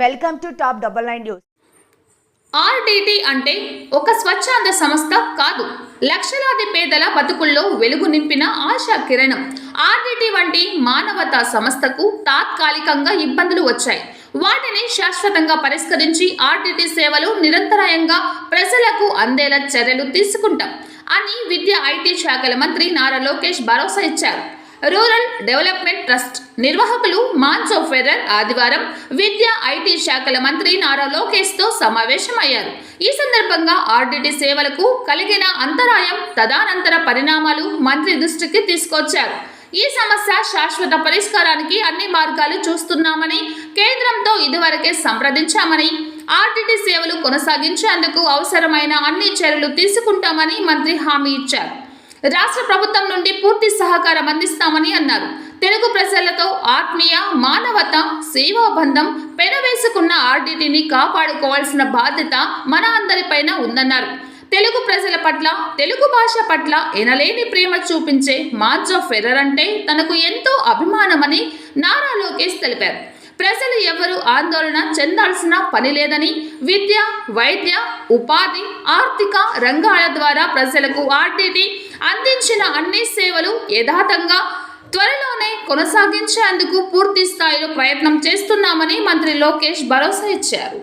Welcome to top 99 news. RDT అంటే ఒక స్వచ్ఛంద సంస్థ కాదు, లక్షలాది పేదల బతుకుల్లో వెలుగు నింపిన ఆశా కిరణం. ఆర్డీటీ వంటి మానవతా సంస్థకు తాత్కాలికంగా ఇబ్బందులు వచ్చాయి. వాటిని శాశ్వతంగా పరిష్కరించి ఆర్డీటీ సేవలు నిరంతరాయంగా ప్రజలకు అందేలా చర్యలు తీసుకుంటాం అని విద్యా ఐటీ శాఖల మంత్రి నారా లోకేష్ భరోసా ఇచ్చారు. రూరల్ డెవలప్మెంట్ ట్రస్ట్ నిర్వాహకులు మాన్సో ఫెర్రర్ ఆదివారం విద్యా ఐటీ శాఖల మంత్రి నారా లోకేష్తో సమావేశమయ్యారు. ఈ సందర్భంగా ఆర్డీటీ సేవలకు కలిగిన అంతరాయం, తదనంతర పరిణామాలు మంత్రి దృష్టికి తీసుకొచ్చారు. ఈ సమస్య శాశ్వత పరిష్కారానికి అన్ని మార్గాలు చూస్తున్నామని, కేంద్రంతో ఇదివరకే సంప్రదించామని, ఆర్డీటీ సేవలు కొనసాగించేందుకు అవసరమైన అన్ని చర్యలు తీసుకుంటామని మంత్రి హామీ ఇచ్చారు. రాష్ట్ర ప్రభుత్వం నుండి పూర్తి సహకారం అందిస్తామని అన్నారు. తెలుగు ప్రజలతో ఆత్మీయ మానవత సేవాబంధం పెనవేసుకున్న ఆర్డీటీని కాపాడుకోవాల్సిన బాధ్యత మన అందరిపైన ఉందన్నారు. తెలుగు ప్రజల పట్ల, తెలుగు భాష పట్ల ఎనలేని ప్రేమ చూపించే మాన్సో ఫెర్రర్ అంటే తనకు ఎంతో అభిమానమని నారా లోకేష్ తెలిపారు. ప్రజలు ఎవరు ఆందోళన చెందాల్సిన పని లేదని, విద్య, వైద్య, ఉపాధి, ఆర్థిక రంగాల ద్వారా ప్రజలకు ఆర్డీటీ అందించిన అన్ని సేవలు యథాతంగా త్వరలోనే కొనసాగించేందుకు పూర్తి స్థాయిలో ప్రయత్నం చేస్తున్నామని మంత్రి లోకేష్ భరోసా ఇచ్చారు.